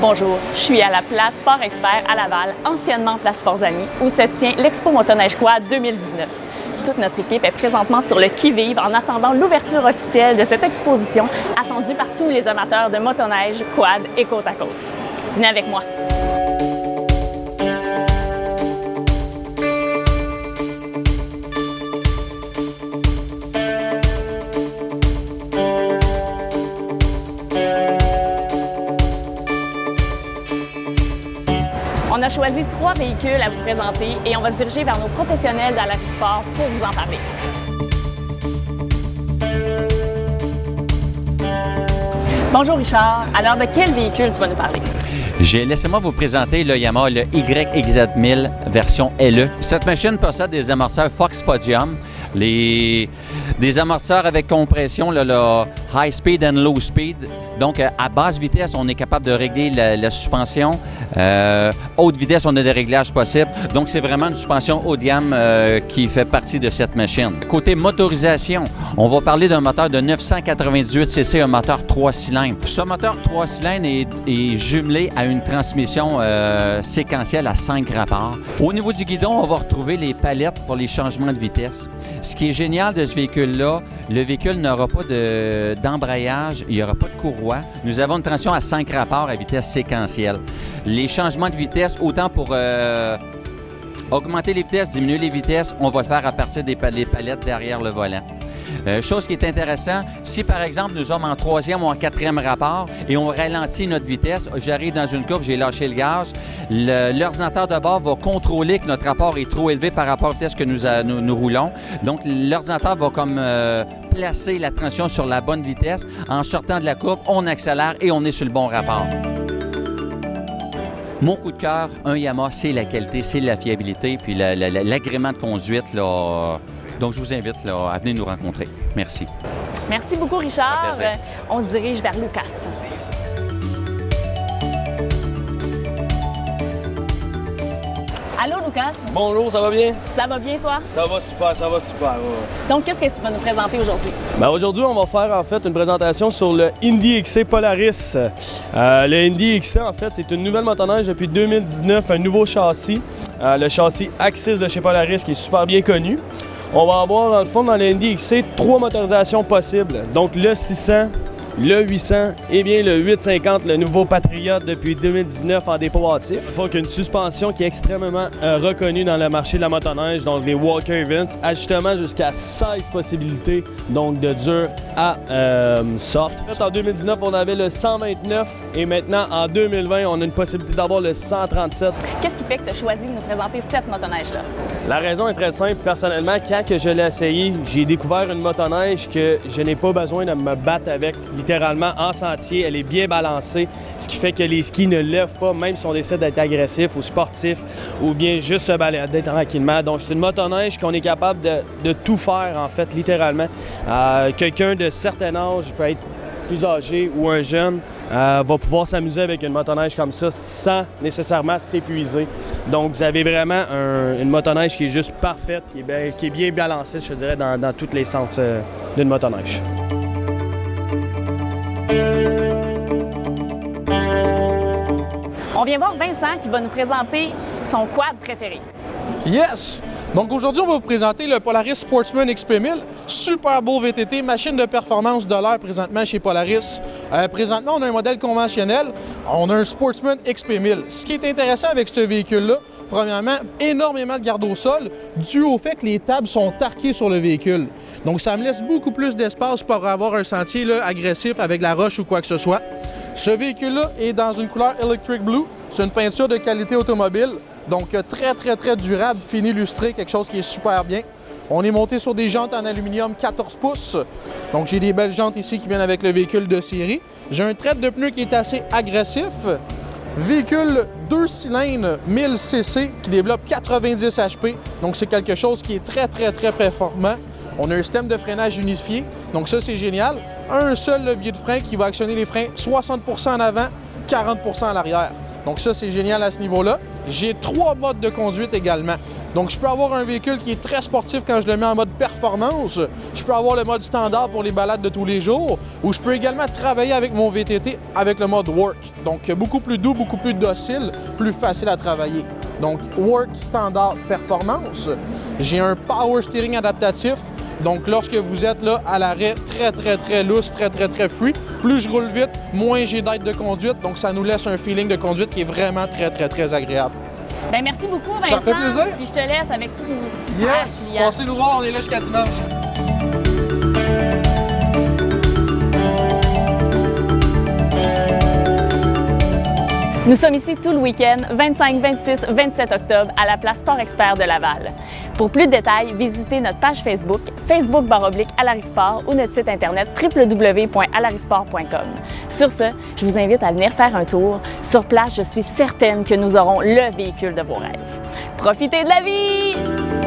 Bonjour, je suis à la place Sport Expert à Laval, anciennement place Forzani, où se tient l'Expo Motoneige Quad 2019. Toute notre équipe est présentement sur le qui-vive en attendant l'ouverture officielle de cette exposition attendue par tous les amateurs de motoneige, quad et côte à côte. Venez avec moi. On a choisi 3 véhicules à vous présenter et on va se diriger vers nos professionnels de la sport pour vous en parler. Bonjour Richard, alors de quel véhicule tu vas nous parler? Laissez-moi vous présenter le Yamaha le YXZ1000 version LE. Cette machine possède des amortisseurs Fox Podium, des amortisseurs avec compression, le high speed and low speed. Donc, à basse vitesse, on est capable de régler la suspension. Haute vitesse, on a des réglages possibles. Donc, c'est vraiment une suspension haut de gamme qui fait partie de cette machine. Côté motorisation, on va parler d'un moteur de 998 cc, un moteur 3 cylindres. Ce moteur 3 cylindres est jumelé à une transmission séquentielle à 5 rapports. Au niveau du guidon, on va retrouver les palettes pour les changements de vitesse. Ce qui est génial de ce véhicule-là, le véhicule n'aura pas d'embrayage, il n'y aura pas de courroie. Nous avons une transmission à 5 rapports à vitesse séquentielle. Les changements de vitesse, autant pour augmenter les vitesses, diminuer les vitesses, on va le faire à partir des palettes derrière le volant. Chose qui est intéressante, si par exemple nous sommes en 3e ou en 4e rapport et on ralentit notre vitesse, j'arrive dans une courbe, j'ai lâché le gaz, l'ordinateur de bord va contrôler que notre rapport est trop élevé par rapport à la vitesse que nous roulons. Donc l'ordinateur va comme placer la transmission sur la bonne vitesse. En sortant de la courbe, on accélère et on est sur le bon rapport. Mon coup de cœur, un Yamaha, c'est la qualité, c'est la fiabilité, puis l'agrément de conduite. Là. Donc, je vous invite là, à venir nous rencontrer. Merci. Merci beaucoup, Richard. On se dirige vers Lucas. Allô, Lucas? Bonjour, ça va bien? Ça va bien, toi? Ça va super. Ouais. Donc, qu'est-ce que tu vas nous présenter aujourd'hui? Aujourd'hui, on va faire en fait une présentation sur le Indy XC Polaris. Le Indy XC, en fait, c'est une nouvelle motoneige depuis 2019, un nouveau châssis. Le châssis Axis de chez Polaris qui est super bien connu. On va avoir, dans le fond, dans le Indy XC, 3 motorisations possibles. Donc, le 600, le 800 et bien le 850, le nouveau Patriot depuis 2019 en dépôt hâtif. Il faut qu'une suspension qui est extrêmement reconnue dans le marché de la motoneige, donc les Walker Events, ajustement jusqu'à 16 possibilités, donc de dur à soft. En 2019, on avait le 129 et maintenant, en 2020, on a une possibilité d'avoir le 137. Qu'est-ce qui fait que tu as choisi de nous présenter cette motoneige-là? La raison est très simple. Personnellement, quand je l'ai essayé, j'ai découvert une motoneige que je n'ai pas besoin de me battre avec littéralement en sentier. Elle est bien balancée, ce qui fait que les skis ne lèvent pas, même si on décide d'être agressif ou sportif ou bien juste se balader tranquillement. Donc, c'est une motoneige qu'on est capable de tout faire, en fait, littéralement. Quelqu'un de certain âge, peut être plus âgé ou un jeune, va pouvoir s'amuser avec une motoneige comme ça sans nécessairement s'épuiser. Donc, vous avez vraiment une motoneige qui est juste parfaite, qui est bien balancée, je dirais, dans tous les sens d'une motoneige. On vient voir Vincent qui va nous présenter son quad préféré. Yes! Donc aujourd'hui, on va vous présenter le Polaris Sportsman XP1000. Super beau VTT, machine de performance de l'air présentement chez Polaris. Présentement, on a un modèle conventionnel. On a un Sportsman XP1000. Ce qui est intéressant avec ce véhicule-là, premièrement, énormément de garde au sol, dû au fait que les tables sont tarquées sur le véhicule. Donc ça me laisse beaucoup plus d'espace pour avoir un sentier là, agressif avec la roche ou quoi que ce soit. Ce véhicule-là est dans une couleur Electric Blue. C'est une peinture de qualité automobile. Donc très durable, fini lustré, quelque chose qui est super bien. On est monté sur des jantes en aluminium 14 pouces. Donc j'ai des belles jantes ici qui viennent avec le véhicule de série. J'ai un trait de pneu qui est assez agressif. Véhicule 2 cylindres 1000 cc qui développe 90 HP. Donc c'est quelque chose qui est très performant. On a un système de freinage unifié. Donc ça c'est génial. Un seul levier de frein qui va actionner les freins 60% en avant, 40% en arrière. Donc ça, c'est génial à ce niveau-là. J'ai 3 modes de conduite également. Donc, je peux avoir un véhicule qui est très sportif quand je le mets en mode performance. Je peux avoir le mode standard pour les balades de tous les jours. Ou je peux également travailler avec mon VTT avec le mode work. Donc, beaucoup plus doux, beaucoup plus docile, plus facile à travailler. Donc, work, standard, performance. J'ai un power steering adaptatif. Donc, lorsque vous êtes là à l'arrêt, très loose, très free, plus je roule vite, moins j'ai d'aide de conduite. Donc, ça nous laisse un feeling de conduite qui est vraiment très agréable. Bien, merci beaucoup, Vincent. Ça fait plaisir. Puis je te laisse avec tous nos super Yes! clients. Passez nous voir, on est là jusqu'à dimanche. Nous sommes ici tout le week-end, 25, 26, 27 octobre, à la place Sport Expert de Laval. Pour plus de détails, visitez notre page Facebook, Facebook/Alarisport ou notre site internet www.alarisport.com. Sur ce, je vous invite à venir faire un tour. Sur place, je suis certaine que nous aurons le véhicule de vos rêves. Profitez de la vie!